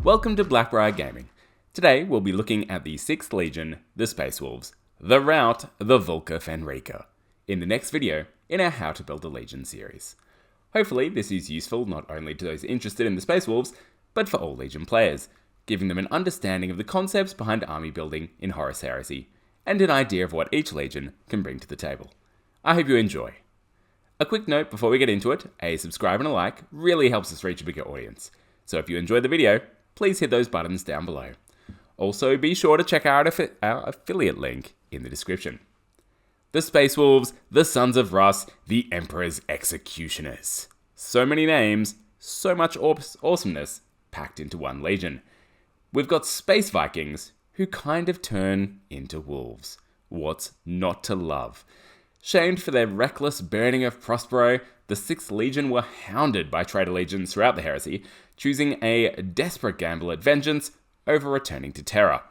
Welcome to Blackbriar Gaming. Today we'll be looking at the 6th Legion, the Space Wolves, the Rout, the Vulca Fenrica, in the next video in our How to Build a Legion series. Hopefully this is useful not only to those interested in the Space Wolves, but for all Legion players, giving them an understanding of the concepts behind army building in Horus Heresy, and an idea of what each Legion can bring to the table. I hope you enjoy. A quick note before we get into it, a subscribe and a like really helps us reach a bigger audience. So if you enjoyed the video, please hit those buttons down below. Also be sure to check out our affiliate link in the description. The Space Wolves, the Sons of Russ, the Emperor's Executioners. So many names, so much awesomeness packed into one Legion. We've got Space Vikings, who kind of turn into wolves. What's not to love? Shamed for their reckless burning of Prospero, the 6th Legion were hounded by Traitor Legions throughout the Heresy, choosing a desperate gamble at vengeance over returning to Terra.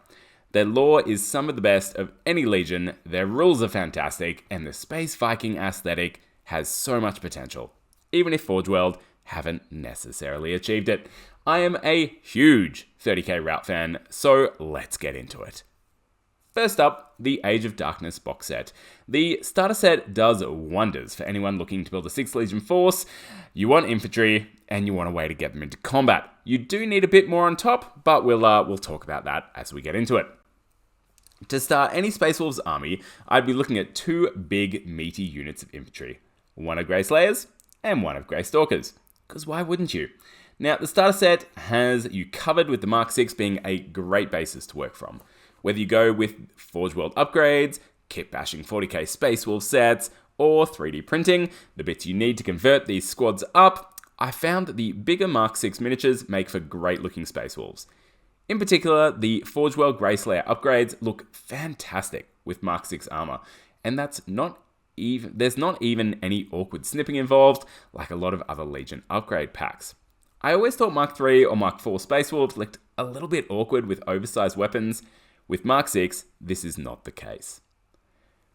Their lore is some of the best of any Legion, their rules are fantastic, and the Space Viking aesthetic has so much potential, even if Forge World haven't necessarily achieved it. I am a huge 30k Rout fan, so let's get into it. First up, the Age of Darkness box set. The starter set does wonders for anyone looking to build a 6th Legion force. You want infantry, and you want a way to get them into combat. You do need a bit more on top, but we'll talk about that as we get into it. To start any Space Wolves army, I'd be looking at 2 big meaty units of infantry. One of Grey Slayers, and one of Grey Stalkers. Because why wouldn't you? Now, the starter set has you covered with the Mark 6 being a great basis to work from. Whether you go with Forge World upgrades, kit bashing 40k Space Wolf sets, or 3D printing, the bits you need to convert these squads up, I found that the bigger Mark 6 miniatures make for great looking Space Wolves. In particular, the Forge World Grey Slayer upgrades look fantastic with Mark 6 armor, and there's not even any awkward snipping involved like a lot of other Legion upgrade packs. I always thought Mark 3 or Mark 4 Space Wolves looked a little bit awkward with oversized weapons. With Mark 6, this is not the case.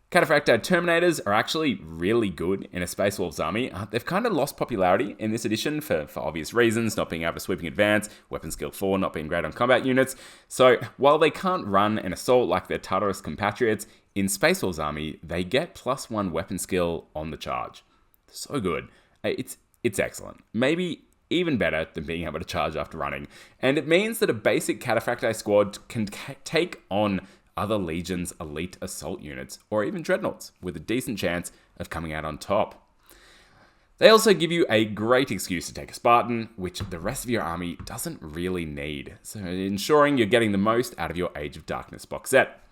Cataphractite Terminators are actually really good in a Space Wolves army. They've kind of lost popularity in this edition for obvious reasons, not being able to sweeping advance, weapon skill 4 not being great on combat units. So while they can't run an assault like their Tartarus compatriots, in Space Wolves army, they get +1 weapon skill on the charge. So good. It's excellent. Maybe even better than being able to charge after running. And it means that a basic Cataphracti squad can take on other Legion's elite assault units, or even dreadnoughts, with a decent chance of coming out on top. They also give you a great excuse to take a Spartan, which the rest of your army doesn't really need, so ensuring you're getting the most out of your Age of Darkness box set.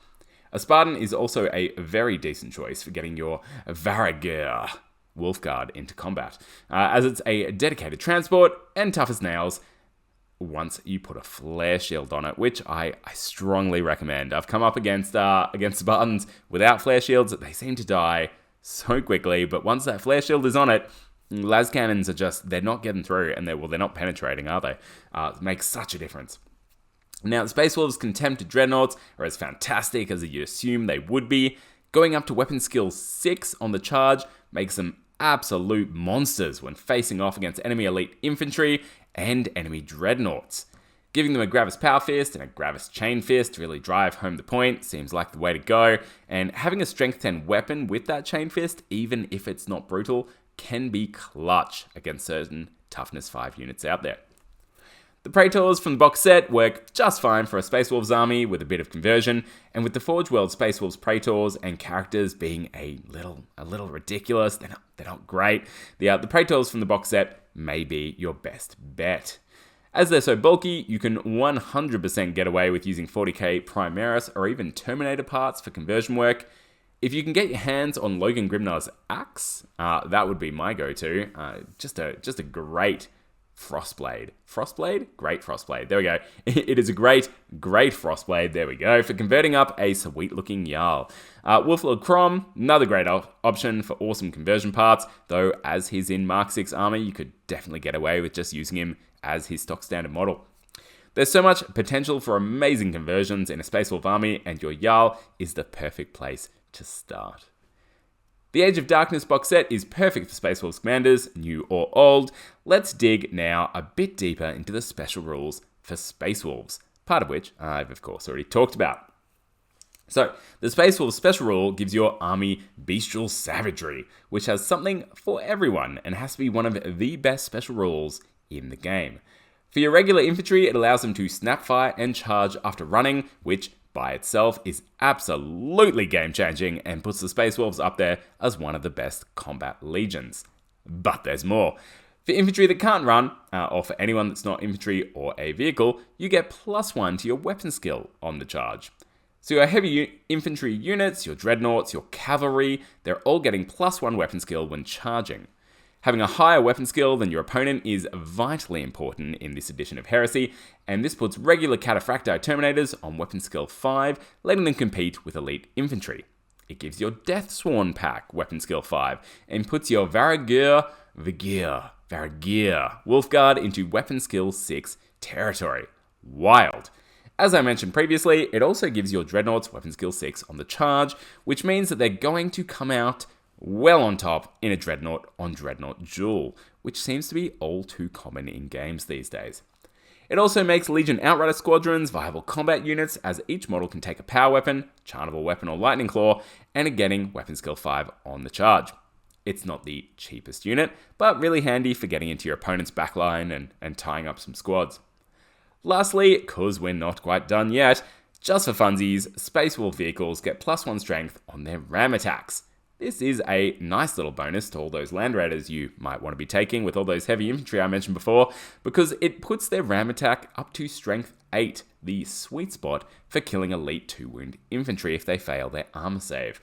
A Spartan is also a very decent choice for getting your Varagir Wolfguard into combat, as it's a dedicated transport and tough as nails once you put a flare shield on it, which I strongly recommend. I've come up against Spartans without flare shields. They seem to die so quickly, but once that flare shield is on it, las cannons are they're not getting through, and they're not penetrating, are they? It makes such a difference. Now, the Space Wolves' Contempted Dreadnoughts are as fantastic as you'd assume they would be. Going up to weapon skill 6 on the charge makes them absolute monsters when facing off against enemy elite infantry and enemy dreadnoughts. Giving them a Gravis Power Fist and a Gravis Chain Fist to really drive home the point seems like the way to go, and having a Strength 10 weapon with that Chain Fist, even if it's not brutal, can be clutch against certain Toughness 5 units out there. The Praetors from the box set work just fine for a Space Wolves army with a bit of conversion, and with the Forge World Space Wolves Praetors and characters being a little ridiculous, they're not great. The Praetors from the box set may be your best bet. As they're so bulky, you can 100% get away with using 40k Primarks or even Terminator parts for conversion work. If you can get your hands on Logan Grimnar's axe, that would be my go-to. Just a great Frostblade. Frostblade? Great Frostblade. There we go. It is a great Frostblade. There we go. For converting up a sweet-looking Jarl. Wolflord Crom, another great option for awesome conversion parts, though as he's in Mark 6 armor, you could definitely get away with just using him as his stock standard model. There's so much potential for amazing conversions in a Space Wolf army, and your Jarl is the perfect place to start. The Age of Darkness box set is perfect for Space Wolves commanders, new or old. Let's dig now a bit deeper into the special rules for Space Wolves, part of which I've of course already talked about. So, the Space Wolves special rule gives your army bestial savagery, which has something for everyone and has to be one of the best special rules in the game. For your regular infantry, it allows them to snap fire and charge after running, which by itself is absolutely game changing and puts the Space Wolves up there as one of the best combat legions. But there's more. For infantry that can't run, or for anyone that's not infantry or a vehicle, you get +1 to your weapon skill on the charge. So your heavy infantry units, your dreadnoughts, your cavalry, they're all getting +1 weapon skill when charging. Having a higher weapon skill than your opponent is vitally important in this edition of Heresy, and this puts regular Cataphracti Terminators on weapon skill 5, letting them compete with elite infantry. It gives your Deathsworn pack weapon skill 5, and puts your Varagir Wolfguard into weapon skill 6 territory. Wild. As I mentioned previously, it also gives your Dreadnoughts weapon skill 6 on the charge, which means that they're going to come out well on top in a Dreadnought on Dreadnought duel, which seems to be all too common in games these days. It also makes Legion Outrider squadrons viable combat units, as each model can take a power weapon, charnable weapon or lightning claw, and are getting weapon skill 5 on the charge. It's not the cheapest unit, but really handy for getting into your opponent's backline and tying up some squads. Lastly, cause we're not quite done yet, just for funsies, Space Wolf vehicles get +1 strength on their ram attacks. This is a nice little bonus to all those Land Raiders you might want to be taking with all those heavy infantry I mentioned before, because it puts their ram attack up to strength 8, the sweet spot for killing elite 2-wound infantry if they fail their armor save.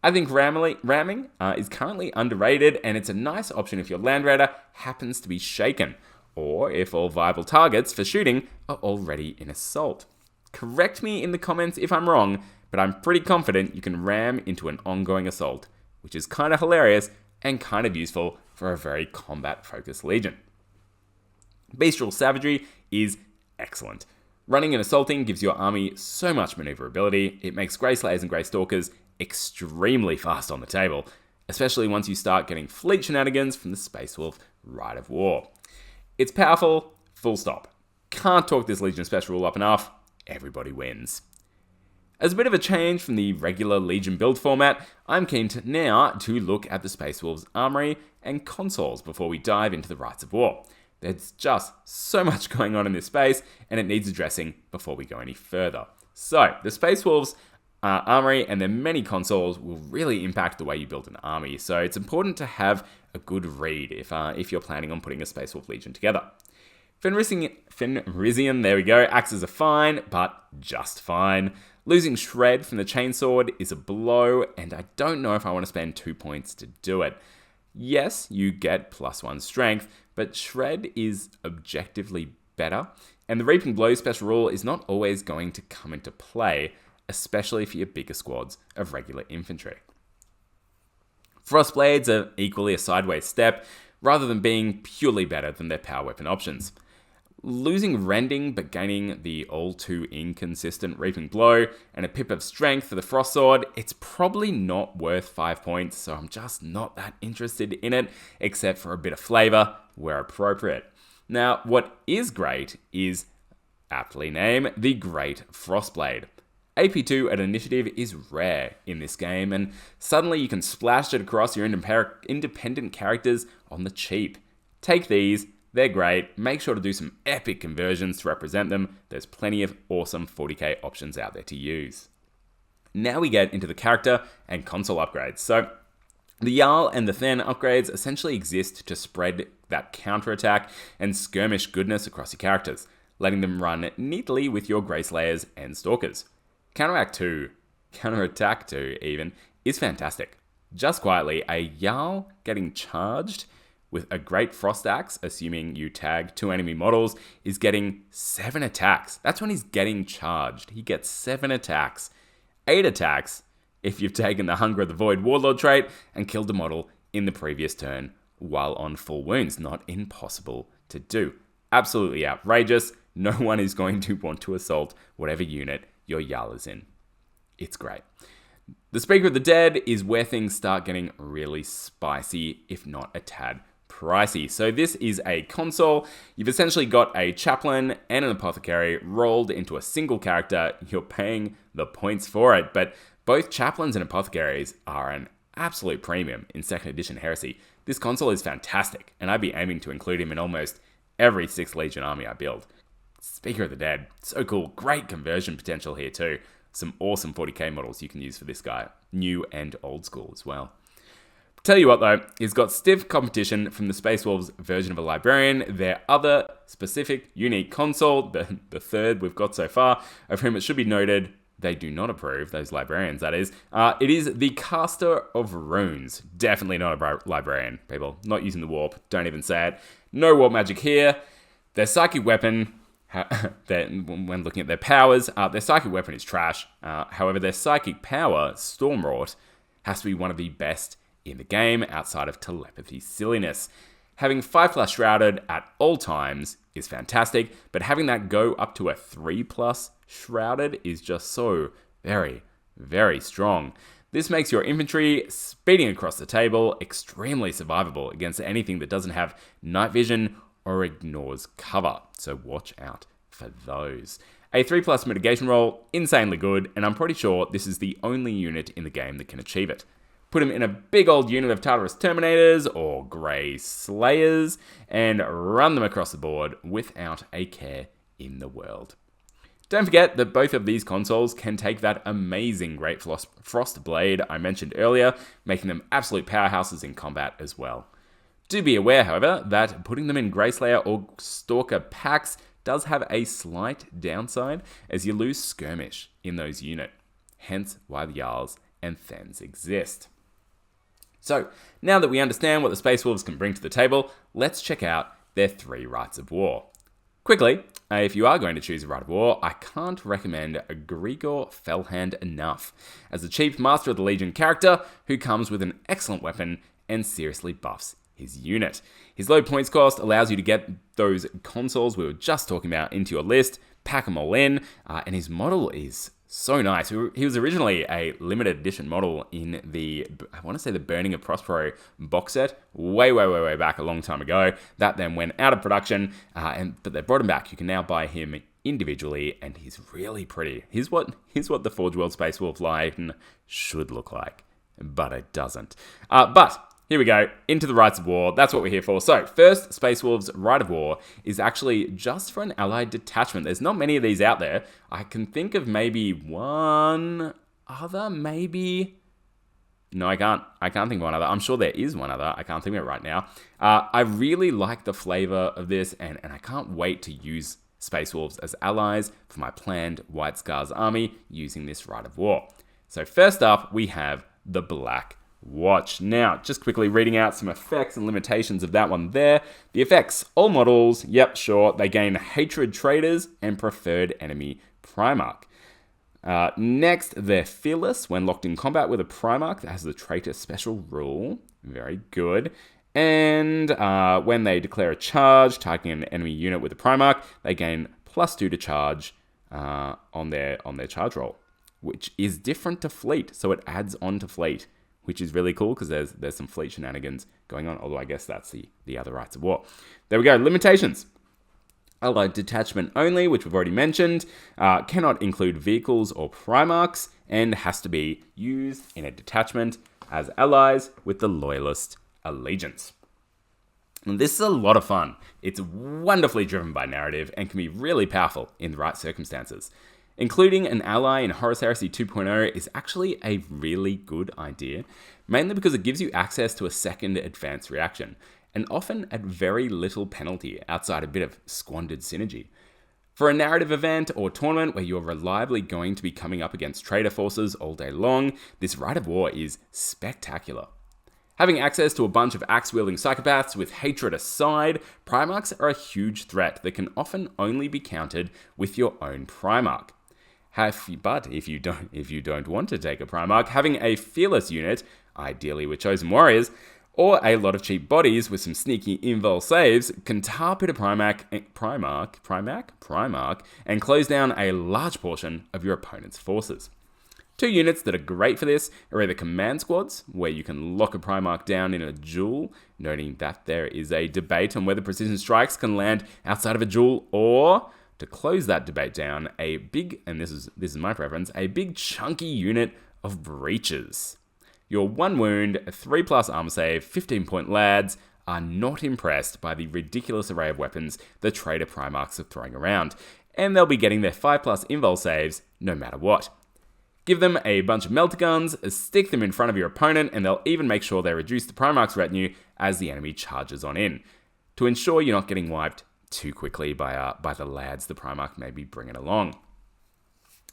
I think ramming is currently underrated, and it's a nice option if your Land Raider happens to be shaken, or if all viable targets for shooting are already in assault. Correct me in the comments if I'm wrong, but I'm pretty confident you can ram into an ongoing assault, which is kind of hilarious and kind of useful for a very combat-focused legion. Bestial Savagery is excellent. Running and assaulting gives your army so much maneuverability. It makes Grey Slayers and Grey Stalkers extremely fast on the table, especially once you start getting fleet shenanigans from the Space Wolf Rite of War. It's powerful, full stop. Can't talk this Legion special rule up enough. Everybody wins. As a bit of a change from the regular Legion build format, I'm keen now to look at the Space Wolves armory and consoles before we dive into the Rites of War. There's just so much going on in this space, and it needs addressing before we go any further. So, the Space Wolves armory and their many consoles will really impact the way you build an army, so it's important to have a good read if you're planning on putting a Space Wolf Legion together. Fenrisian, there we go, axes are fine, but just fine. Losing Shred from the Chainsword is a blow, and I don't know if I want to spend 2 points to do it. Yes, you get +1 strength, but Shred is objectively better, and the Reaping Blow special rule is not always going to come into play, especially for your bigger squads of regular infantry. Frostblades are equally a sideways step, rather than being purely better than their power weapon options. Losing Rending but gaining the all too inconsistent Reaping Blow and a pip of strength for the Frost Sword, it's probably not worth 5 points, so I'm just not that interested in it, except for a bit of flavour where appropriate. Now, what is great is, aptly named, the Great Frostblade. AP2 at Initiative is rare in this game, and suddenly you can splash it across your independent characters on the cheap. Take these, they're great, make sure to do some epic conversions to represent them. There's plenty of awesome 40k options out there to use. Now we get into the character and console upgrades. So, the Jarl and the Then upgrades essentially exist to spread that counterattack and skirmish goodness across your characters, letting them run neatly with your Grey Slayers and Stalkers. Counterattack 2 even, is fantastic. Just quietly, a Jarl getting charged with a Great Frost Axe, assuming you tag 2 enemy models, is getting 7 attacks. That's when he's getting charged. He gets 7 attacks. 8 attacks if you've taken the Hunger of the Void Warlord trait and killed the model in the previous turn while on full wounds. Not impossible to do. Absolutely outrageous. No one is going to want to assault whatever unit your Jarl is in. It's great. The Speaker of the Dead is where things start getting really spicy, if not a tad pricey. So this is a console. You've essentially got a chaplain and an apothecary rolled into a single character. You're paying the points for it, but both chaplains and apothecaries are an absolute premium in 2nd edition Heresy. This console is fantastic, and I'd be aiming to include him in almost every 6th Legion army I build. Speaker of the Dead, so cool. Great conversion potential here too. Some awesome 40k models you can use for this guy. New and old school as well. Tell you what though, he's got stiff competition from the Space Wolves version of a Librarian, their other specific unique console, the third we've got so far, of whom it should be noted they do not approve, those Librarians that is. It is the Caster of Runes. Definitely not a Librarian, people. Not using the warp, don't even say it. No warp magic here. Their psychic weapon, when looking at their powers, their psychic weapon is trash. However, their psychic power, Stormwrought, has to be one of the best in the game outside of telepathy silliness. Having 5+ Shrouded at all times is fantastic, but having that go up to a 3+ Shrouded is just so very, very strong. This makes your infantry speeding across the table extremely survivable against anything that doesn't have night vision or ignores cover, so watch out for those. A 3+ mitigation roll, insanely good, and I'm pretty sure this is the only unit in the game that can achieve it. Put him in a big old unit of Tartarus Terminators or Grey Slayers and run them across the board without a care in the world. Don't forget that both of these consoles can take that amazing Great Frost Blade I mentioned earlier, making them absolute powerhouses in combat as well. Do be aware, however, that putting them in Grey Slayer or Stalker packs does have a slight downside as you lose skirmish in those units, hence why the Jarls and Thens exist. So, now that we understand what the Space Wolves can bring to the table, let's check out their 3 rights of war. Quickly, if you are going to choose a right of war, I can't recommend a Grigor Fellhand enough, as a cheap Master of the Legion character who comes with an excellent weapon and seriously buffs his unit. His low points cost allows you to get those consoles we were just talking about into your list, pack them all in, and his model is so nice. He was originally a limited edition model in the, I want to say the Burning of Prospero box set, way back a long time ago. That then went out of production, but they brought him back. You can now buy him individually, and he's really pretty. Here's what the Forge World Space Wolf line should look like, but it doesn't. But here we go, into the rights of war. That's what we're here for. So, first, Space Wolves' right of war is actually just for an allied detachment. There's not many of these out there. I can think of maybe one other, maybe. No, I can't think of one other. I'm sure there is one other. I can't think of it right now. I really like the flavor of this, and I can't wait to use Space Wolves as allies for my planned White Scars army using this right of war. So, first up, we have the Black Watch. Now, just quickly reading out some effects and limitations of that one there. The effects, all models, yep, sure, they gain Hatred Traders and Preferred Enemy Primark. Next, they're fearless when locked in combat with a Primark that has the Traitor special rule. Very good. And when they declare a charge, targeting an enemy unit with a Primark, they gain +2 to charge on their charge roll, which is different to Fleet, so it adds on to Fleet, which is really cool because there's some Fleet shenanigans going on, although I guess that's the other rights of war. There we go, limitations. Allied detachment only, which we've already mentioned, cannot include vehicles or Primarks, and has to be used in a detachment as allies with the Loyalist allegiance. And this is a lot of fun. It's wonderfully driven by narrative and can be really powerful in the right circumstances. Including an ally in Horus Heresy 2.0 is actually a really good idea, mainly because it gives you access to a second advanced reaction, and often at very little penalty outside a bit of squandered synergy. For a narrative event or tournament where you're reliably going to be coming up against traitor forces all day long, this Rite of War is spectacular. Having access to a bunch of axe-wielding psychopaths with hatred aside, Primarks are a huge threat that can often only be countered with your own Primark. But if you don't want to take a Primark, having a fearless unit, ideally with Chosen Warriors, or a lot of cheap bodies with some sneaky invul saves, can tar pit a Primark, and close down a large portion of your opponent's forces. Two units that are great for this are either command squads, where you can lock a Primark down in a duel, noting that there is a debate on whether precision strikes can land outside of a duel, or, to close that debate down, a big, and this is my preference, a big chunky unit of breaches. Your 1 wound, 3+ armor save, 15-point lads are not impressed by the ridiculous array of weapons the Traitor Primarks are throwing around, and they'll be getting their 5+ invul saves no matter what. Give them a bunch of melter guns, stick them in front of your opponent, and they'll even make sure they reduce the Primarch's retinue as the enemy charges on in, to ensure you're not getting wiped too quickly by the lads the Primarch may be bringing along.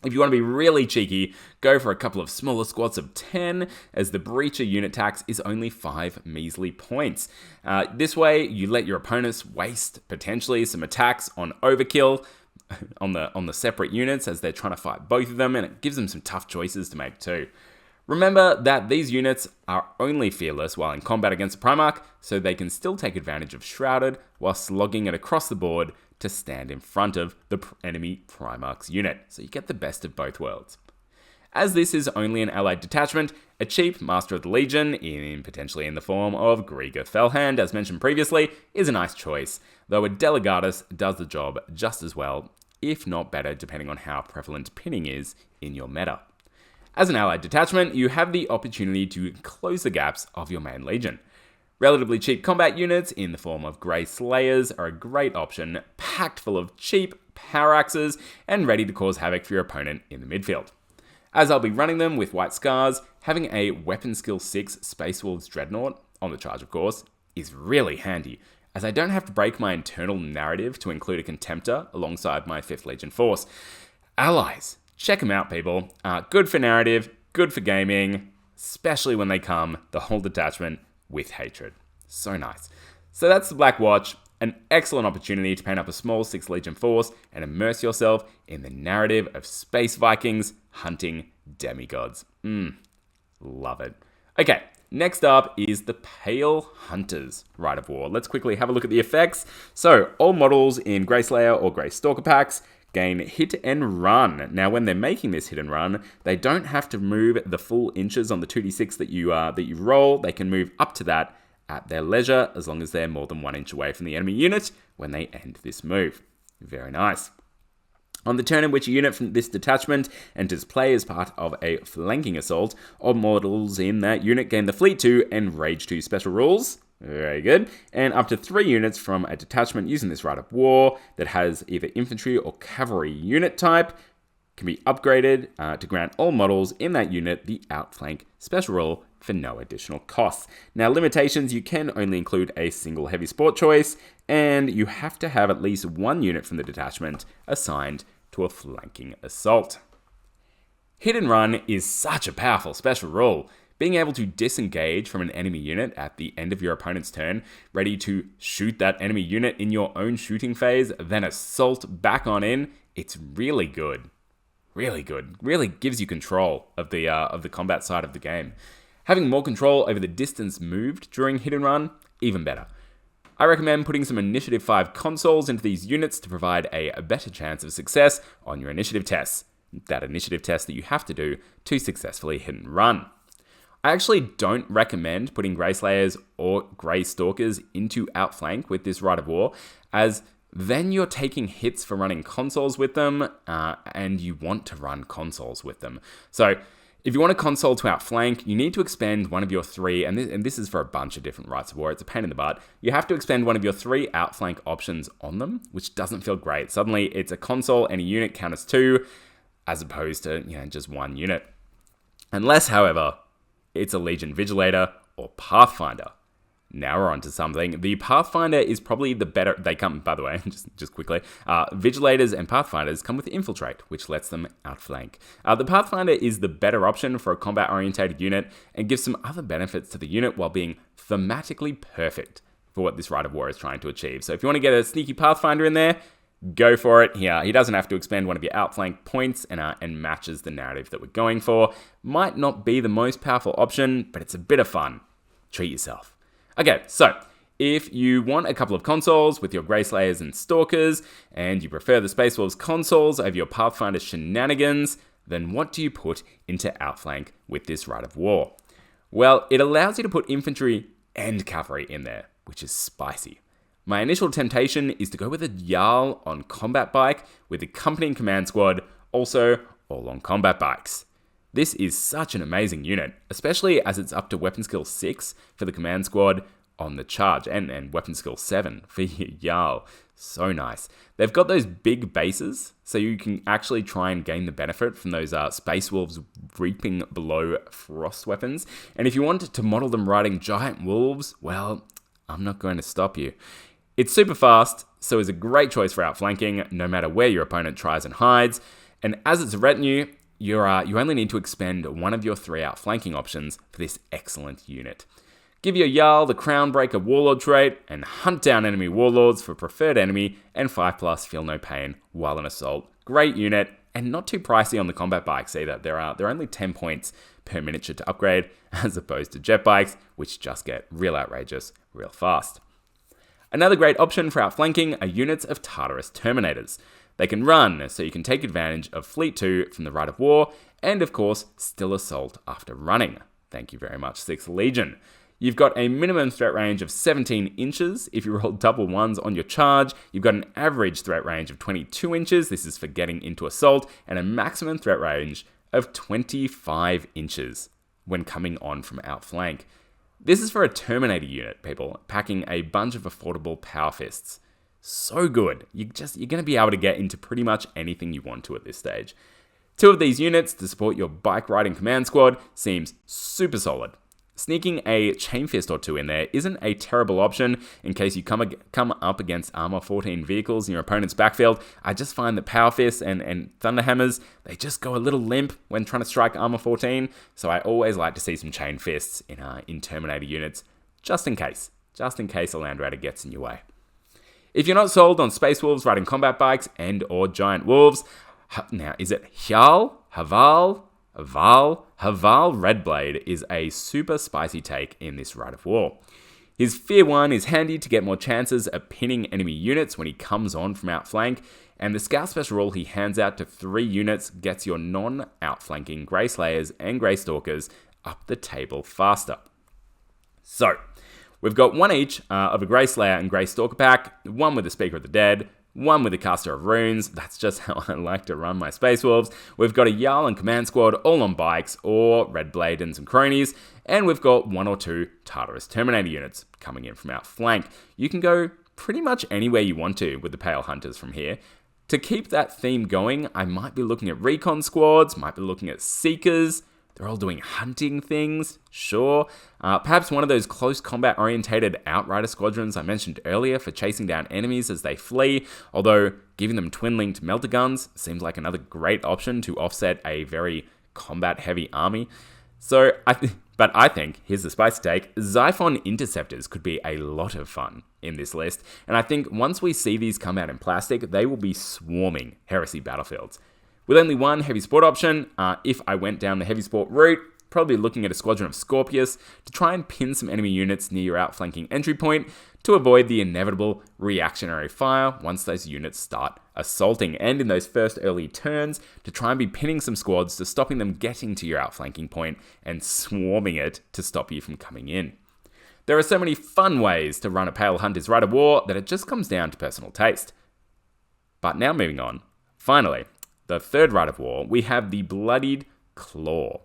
If you want to be really cheeky, go for a couple of smaller squads of 10, as the Breacher unit tax is only 5 measly points. This way, you let your opponents waste, potentially, some attacks on overkill, on the separate units as they're trying to fight both of them, and it gives them some tough choices to make too. Remember that these units are only fearless while in combat against a Primarch, so they can still take advantage of Shrouded while slogging it across the board to stand in front of the enemy Primarch's unit, so you get the best of both worlds. As this is only an allied detachment, a cheap Master of the Legion, potentially in the form of Grieger Fellhand, as mentioned previously, is a nice choice, though a Delegatus does the job just as well, if not better, depending on how prevalent pinning is in your meta. As an allied detachment, you have the opportunity to close the gaps of your main legion. Relatively cheap combat units in the form of Grey Slayers are a great option, packed full of cheap power axes and ready to cause havoc for your opponent in the midfield. As I'll be running them with White Scars, having a Weapon Skill 6 Space Wolves Dreadnought, on the charge of course, is really handy, as I don't have to break my internal narrative to include a Contemptor alongside my 5th Legion force. Allies, check them out people, good for narrative, good for gaming, especially when they come, the whole detachment, with hatred. So nice. So that's the Black Watch, an excellent opportunity to paint up a small 6th Legion force and immerse yourself in the narrative of Space Vikings hunting demigods. Love it. Okay, next up is the Pale Hunters Rite of War. Let's quickly have a look at the effects. So, all models in Grey Slayer or Grey Stalker packs gain hit and run. Now, when they're making this hit and run, they don't have to move the full inches on the 2d6 that you roll. They can move up to that at their leisure, as long as they're more than 1 inch away from the enemy unit when they end this move. Very nice. On the turn in which a unit from this detachment enters play as part of a flanking assault, all models in that unit gain the Fleet 2 and Rage 2 special rules. Very good. And up to 3 units from a detachment using this Rite of War that has either infantry or cavalry unit type can be upgraded to grant all models in that unit the Outflank special rule for no additional costs. Now, limitations, you can only include a single heavy sport choice, and you have to have at least 1 unit from the detachment assigned to a flanking assault. Hit and run is such a powerful special rule. Being able to disengage from an enemy unit at the end of your opponent's turn, ready to shoot that enemy unit in your own shooting phase, then assault back on in, it's really good. Really good. Really gives you control of the combat side of the game. Having more control over the distance moved during hit and run, even better. I recommend putting some Initiative 5 consoles into these units to provide a better chance of success on your initiative tests. That initiative test that you have to do to successfully hit and run. I actually don't recommend putting Grey Slayers or Grey Stalkers into Outflank with this Rite of War, as then you're taking hits for running consoles with them, and you want to run consoles with them. So, if you want a console to outflank, you need to expend one of your 3, and this is for a bunch of different Rites of War, it's a pain in the butt. You have to expend one of your 3 outflank options on them, which doesn't feel great. Suddenly, it's a console and a unit count as 2, as opposed to just 1 unit. Unless, however, it's a Legion Vigilator or Pathfinder. Now we're on to something. The Pathfinder is probably the better... They come, by the way, just quickly. Vigilators and Pathfinders come with Infiltrate, which lets them outflank. The Pathfinder is the better option for a combat-orientated unit and gives some other benefits to the unit while being thematically perfect for what this Rite of War is trying to achieve. So if you want to get a sneaky Pathfinder in there, go for it. Yeah, he doesn't have to expend one of your outflank points and matches the narrative that we're going for. Might not be the most powerful option, but it's a bit of fun. Treat yourself. Okay, so if you want a couple of consoles with your Grey Slayers and Stalkers, and you prefer the Space Wolves consoles over your Pathfinder shenanigans, then what do you put into outflank with this Rite of War? Well, it allows you to put infantry and cavalry in there, which is spicy. My initial temptation is to go with a Hyal on combat bike with accompanying command squad, also all on combat bikes. This is such an amazing unit, especially as it's up to weapon skill 6 for the command squad on the charge, and weapon skill 7 for your Hyal. So nice. They've got those big bases, so you can actually try and gain the benefit from those Space Wolves reaping below frost weapons. And if you want to model them riding giant wolves, well, I'm not going to stop you. It's super fast, so is a great choice for outflanking, no matter where your opponent tries and hides. And as it's a retinue, you only need to expend one of your 3 outflanking options for this excellent unit. Give your Hyal the Crownbreaker Warlord trait and hunt down enemy warlords for preferred enemy and 5+ feel no pain while in assault. Great unit, and not too pricey on the combat bikes either. They're only 10 points per miniature to upgrade, as opposed to jet bikes, which just get real outrageous real fast. Another great option for outflanking are units of Tartarus Terminators. They can run, so you can take advantage of Fleet 2 from the Rite of War, and of course, still assault after running. Thank you very much, 6th Legion. You've got a minimum threat range of 17 inches. If you roll double ones on your charge, you've got an average threat range of 22 inches. This is for getting into assault, and a maximum threat range of 25 inches when coming on from outflank. This is for a Terminator unit, people, packing a bunch of affordable power fists. So good. You're going to be able to get into pretty much anything you want to at this stage. 2 of these units to support your bike riding command squad seems super solid. Sneaking a Chain Fist or 2 in there isn't a terrible option in case you come up against Armor 14 vehicles in your opponent's backfield. I just find that Power Fists and Thunder Hammers, they just go a little limp when trying to strike Armor 14, so I always like to see some Chain Fists in Terminator units, just in case a Land Raider gets in your way. If you're not sold on Space Wolves riding combat bikes and or Giant Wolves, now is it Hyal Haval? Haval Redblade is a super spicy take in this Rite of War. His Fear 1 is handy to get more chances at pinning enemy units when he comes on from outflank, and the Scout Special rule he hands out to 3 units gets your non-outflanking Grey Slayers and Grey Stalkers up the table faster. So, we've got 1 each of a Grey Slayer and Grey Stalker pack, 1 with the Speaker of the Dead, 1 with a Caster of Runes. That's just how I like to run my Space Wolves. We've got a Hyal and Command Squad all on bikes or Red Blade and some cronies. And we've got 1 or 2 Tartarus Terminator units coming in from outflank. You can go pretty much anywhere you want to with the Pale Hunters from here. To keep that theme going, I might be looking at Recon Squads, might be looking at Seekers. They're all doing hunting things, sure. Perhaps one of those close combat orientated Outrider squadrons I mentioned earlier for chasing down enemies as they flee, although giving them twin-linked melter guns seems like another great option to offset a very combat-heavy army. But I think, here's the spicy take, Xiphon Interceptors could be a lot of fun in this list, and I think once we see these come out in plastic, they will be swarming Heresy battlefields. With only 1 heavy sport option, if I went down the heavy sport route, probably looking at a squadron of Scorpius to try and pin some enemy units near your outflanking entry point to avoid the inevitable reactionary fire once those units start assaulting, and in those first early turns to try and be pinning some squads to stopping them getting to your outflanking point and swarming it to stop you from coming in. There are so many fun ways to run a Pale Hunter's Rite of War that it just comes down to personal taste. But now moving on, finally, the 3rd Rite of War, we have the Bloodied Claw.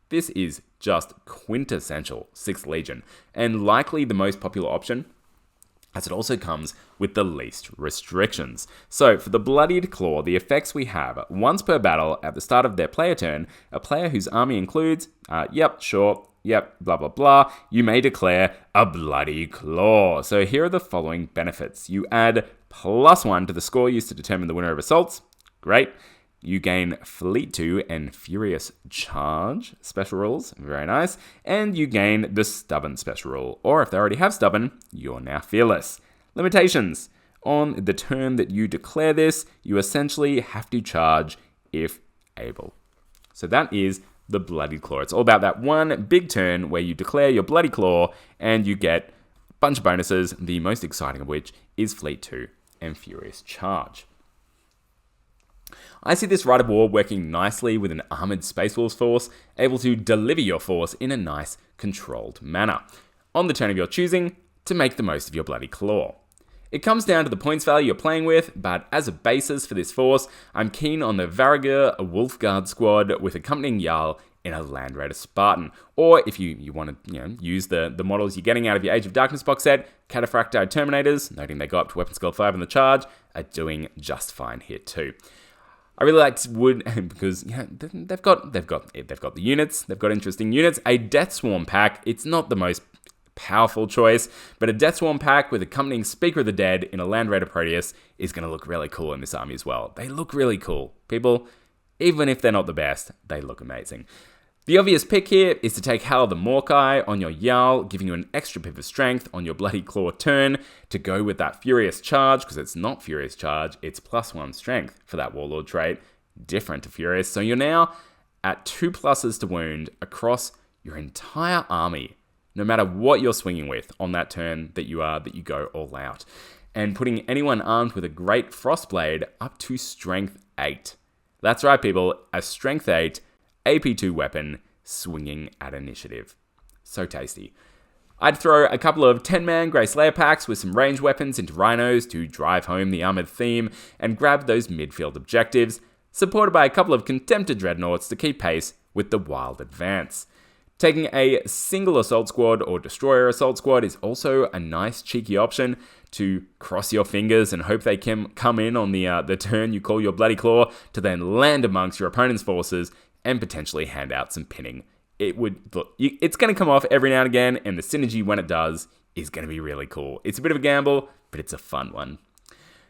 This is just quintessential 6th Legion, and likely the most popular option, as it also comes with the least restrictions. So for the Bloodied Claw, the effects we have: once per battle, at the start of their player turn, a player whose army includes, blah blah blah, you may declare a Bloody Claw. So here are the following benefits. You add +1 to the score used to determine the winner of assaults. Great. You gain Fleet 2 and Furious Charge special rules. Very nice. And you gain the Stubborn special rule. Or if they already have Stubborn, you're now Fearless. Limitations. On the turn that you declare this, you essentially have to charge if able. So that is the Bloody Claw. It's all about that one big turn where you declare your Bloody Claw and you get a bunch of bonuses, the most exciting of which is Fleet 2 and Furious Charge. I see this Rite of War working nicely with an armoured Space Wolves force, able to deliver your force in a nice, controlled manner, on the turn of your choosing, to make the most of your bloody claw. It comes down to the points value you're playing with, but as a basis for this force, I'm keen on the Variger Wolfguard squad with accompanying Jarl in a Land Raider Spartan. Or if you want to use the models you're getting out of your Age of Darkness box set, Cataphracti Terminators, noting they go up to weapon skill 5 on the charge, are doing just fine here too. I really liked Wood because they've got the units, they've got interesting units. A Death Swarm pack, it's not the most powerful choice, but a Death Swarm pack with accompanying Speaker of the Dead in a Land Raider Proteus is going to look really cool in this army as well. They look really cool. People, even if they're not the best, they look amazing. The obvious pick here is to take Hal the Morkai on your Jarl, giving you an extra pip of strength on your Bloody Claw turn to go with that Furious Charge, because it's not Furious Charge, it's +1 strength for that Warlord trait, different to Furious. So you're now at 2 pluses to wound across your entire army, no matter what you're swinging with on that turn that you go all out. And putting anyone armed with a great Frostblade up to Strength 8. That's right, people, a Strength 8 AP2 weapon swinging at initiative. So tasty. I'd throw a couple of 10-man Grey Slayer packs with some ranged weapons into Rhinos to drive home the armoured theme and grab those midfield objectives, supported by a couple of Contemptor Dreadnoughts to keep pace with the wild advance. Taking a single Assault Squad or Destroyer Assault Squad is also a nice cheeky option to cross your fingers and hope they can come in on the turn you call your Bloody Claw to then land amongst your opponent's forces and potentially hand out some pinning. It's going to come off every now and again, and the synergy when it does is going to be really cool. It's a bit of a gamble, but it's a fun one.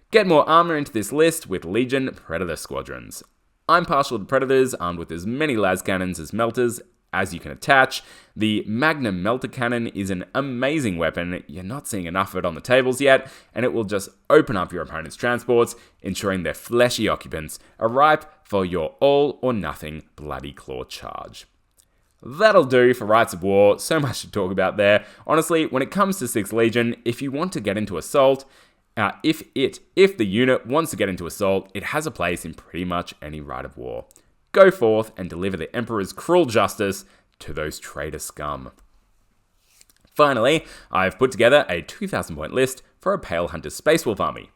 Get more armor into this list with Legion Predator Squadrons. I'm partial to Predators, armed with as many las cannons as melters as you can attach. The Magnum Melter Cannon is an amazing weapon. You're not seeing enough of it on the tables yet, and it will just open up your opponent's transports, ensuring their fleshy occupants are ripe for your all-or-nothing Bloody Claw charge. That'll do for Rites of War. So much to talk about there. Honestly, when it comes to 6th Legion, if you want to get into Assault, if the unit wants to get into Assault, it has a place in pretty much any Rite of War. Go forth and deliver the Emperor's cruel justice to those traitor scum. Finally, I've put together a 2,000 point list for a Pale Hunter Space Wolf army.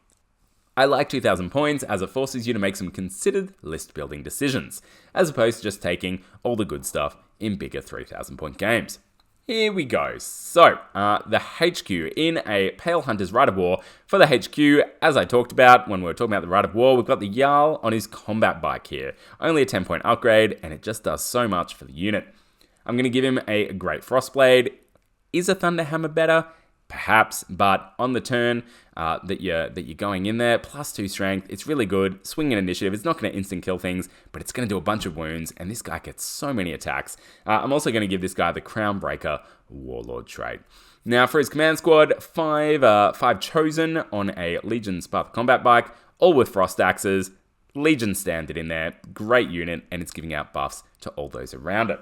I like 2,000 points as it forces you to make some considered list building decisions, as opposed to just taking all the good stuff in bigger 3,000 point games. Here we go. So, the HQ in a Pale Hunter's Rite of War. For the HQ, as I talked about when we were talking about the Rite of War, we've got the Jarl on his combat bike here. Only a 10-point upgrade, and it just does so much for the unit. I'm going to give him a great Frostblade. Is a Thunderhammer better? Perhaps, but on the turn that you're going in there, +2 strength, it's really good. Swinging initiative, it's not going to instant kill things, but it's going to do a bunch of wounds, and this guy gets so many attacks. I'm also going to give this guy the Crownbreaker Warlord trait. Now for his command squad, five chosen on a Legion Sparth combat bike, all with frost axes. Legion standard in there, great unit, and it's giving out buffs to all those around it.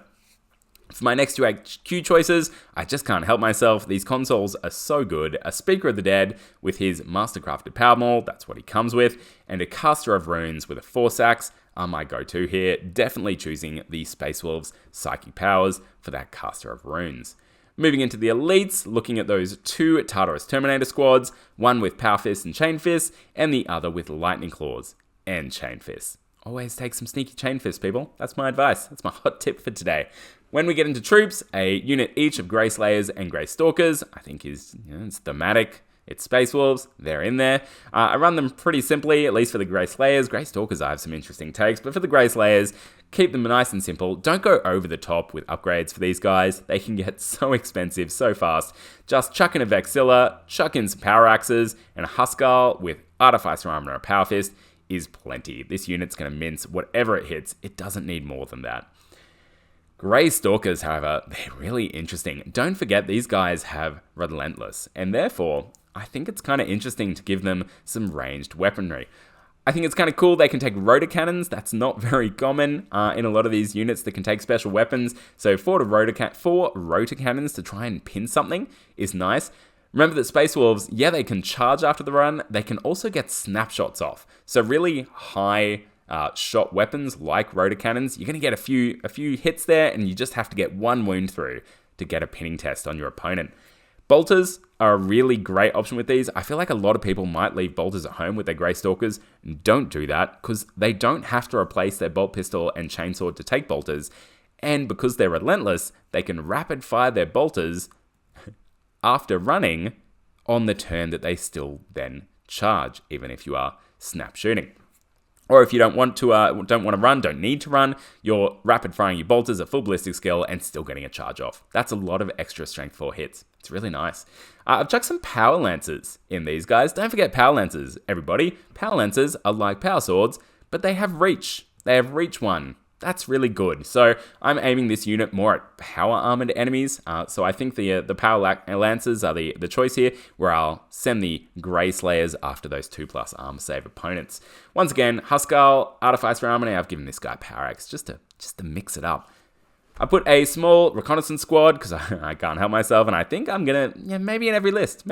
For my next 2 HQ choices, I just can't help myself. These consoles are so good. A Speaker of the Dead with his Mastercrafted Power Maul, that's what he comes with, and a Caster of Runes with a Force Axe are my go-to here. Definitely choosing the Space Wolves Psychic Powers for that Caster of Runes. Moving into the elites, looking at those 2 Tartarus Terminator squads, one with Power Fists and Chain Fists, and the other with Lightning Claws and Chain Fists. Always take some sneaky Chain Fists, people. That's my advice. That's my hot tip for today. When we get into troops, a unit each of Grey Slayers and Grey Stalkers, I think is, it's thematic. It's Space Wolves, they're in there. I run them pretty simply, at least for the Grey Slayers. Grey Stalkers, I have some interesting takes, but for the Grey Slayers, keep them nice and simple. Don't go over the top with upgrades for these guys. They can get so expensive so fast. Just chuck in a Vexilla, chuck in some Power Axes, and a Huskar with Artificer Armor and a Power Fist is plenty. This unit's going to mince whatever it hits. It doesn't need more than that. Grey Stalkers, however, they're really interesting. Don't forget these guys have Relentless, and therefore, I think it's kind of interesting to give them some ranged weaponry. I think it's kind of cool they can take rotor cannons. That's not very common in a lot of these units that can take special weapons. So 4 rotor cannons to try and pin something is nice. Remember that Space Wolves, yeah, they can charge after the run. They can also get snapshots off. So really high shot weapons like rotor cannons, you're going to get a few hits there, and you just have to get one wound through to get a pinning test on your opponent. Bolters are a really great option with these. I feel like a lot of people might leave bolters at home with their Grey Stalkers. Don't do that, because they don't have to replace their bolt pistol and chainsword to take bolters. And because they're relentless, they can rapid fire their bolters after running on the turn that they still then charge, even if you are snap shooting. Or if you don't want to run, don't need to run, you're rapid firing your bolters at full ballistic skill and still getting a charge off. That's a lot of extra strength 4 hits. It's really nice. I've chucked some power lancers in these guys. Don't forget power lancers, everybody. Power lancers are like power swords, but they have reach. They have reach 1. That's really good. So I'm aiming this unit more at power armored enemies. So I think the power lancers are the choice here, where I'll send the Grey Slayers after those 2+ armor save opponents. Once again, Huskal, Artificer Armor. I've given this guy Power Axe just to mix it up. I put a small reconnaissance squad because I can't help myself, and I think I'm gonna maybe every list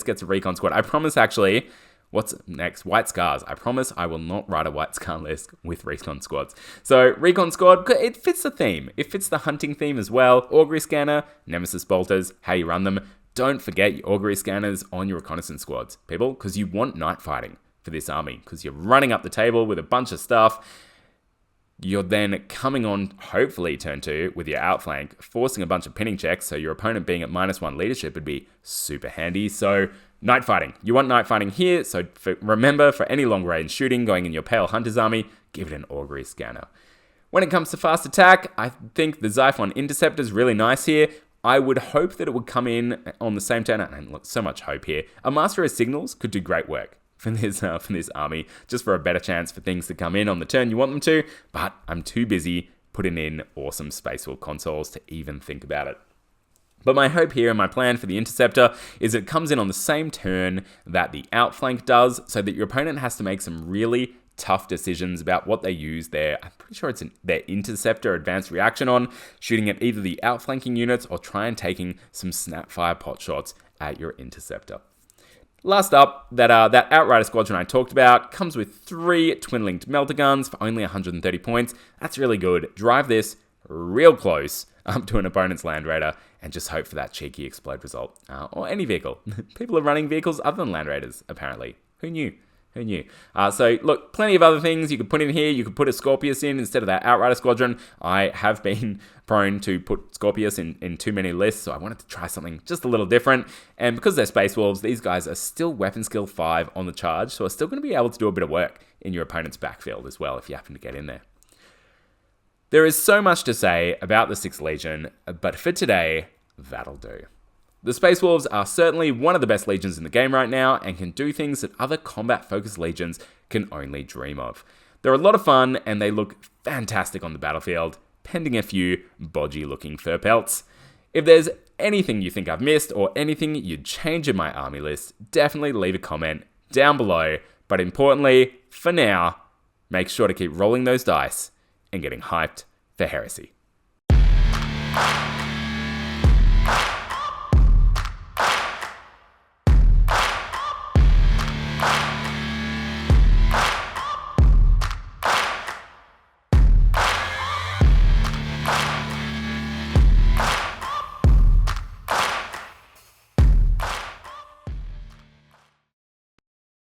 gets a recon squad. I promise actually. What's next? White Scars. I promise I will not write a White Scar list with recon squads. So, recon squad, it fits the theme. It fits the hunting theme as well. Augury Scanner, Nemesis Bolters, how you run them. Don't forget your Augury Scanners on your reconnaissance squads, people, because you want night fighting for this army, because you're running up the table with a bunch of stuff. You're then coming on, hopefully, turn 2 with your outflank, forcing a bunch of pinning checks, so your opponent being at -1 leadership would be super handy. So, night fighting. You want night fighting here, so remember, for any long-range shooting going in your Pale Hunter's army, give it an Augury Scanner. When it comes to fast attack, I think the Xiphon Interceptor is really nice here. I would hope that it would come in on the same turn, and look, so much hope here. A Master of Signals could do great work for this army, just for a better chance for things to come in on the turn you want them to, but I'm too busy putting in awesome Space Wolf consoles to even think about it. But my hope here and my plan for the Interceptor is it comes in on the same turn that the outflank does, so that your opponent has to make some really tough decisions about what they use their, I'm pretty sure it's their Interceptor advanced reaction on, shooting at either the outflanking units or try and taking some snapfire pot shots at your Interceptor. Last up, that Outrider Squadron I talked about comes with 3 twin-linked melter guns for only 130 points. That's really good. Drive this real close up to an opponent's Land Raider and just hope for that cheeky explode result. Or any vehicle. People are running vehicles other than Land Raiders, apparently. Who knew? So, look, plenty of other things you could put in here. You could put a Scorpius in instead of that Outrider Squadron. I have been prone to put Scorpius in too many lists, so I wanted to try something just a little different. And because they're Space Wolves, these guys are still Weapon Skill 5 on the charge, so are still going to be able to do a bit of work in your opponent's backfield as well, if you happen to get in there. There is so much to say about the 6th Legion, but for today, that'll do. The Space Wolves are certainly one of the best legions in the game right now, and can do things that other combat-focused legions can only dream of. They're a lot of fun, and they look fantastic on the battlefield, pending a few bodgy-looking fur pelts. If there's anything you think I've missed, or anything you'd change in my army list, definitely leave a comment down below. But importantly, for now, make sure to keep rolling those dice and getting hyped for Heresy.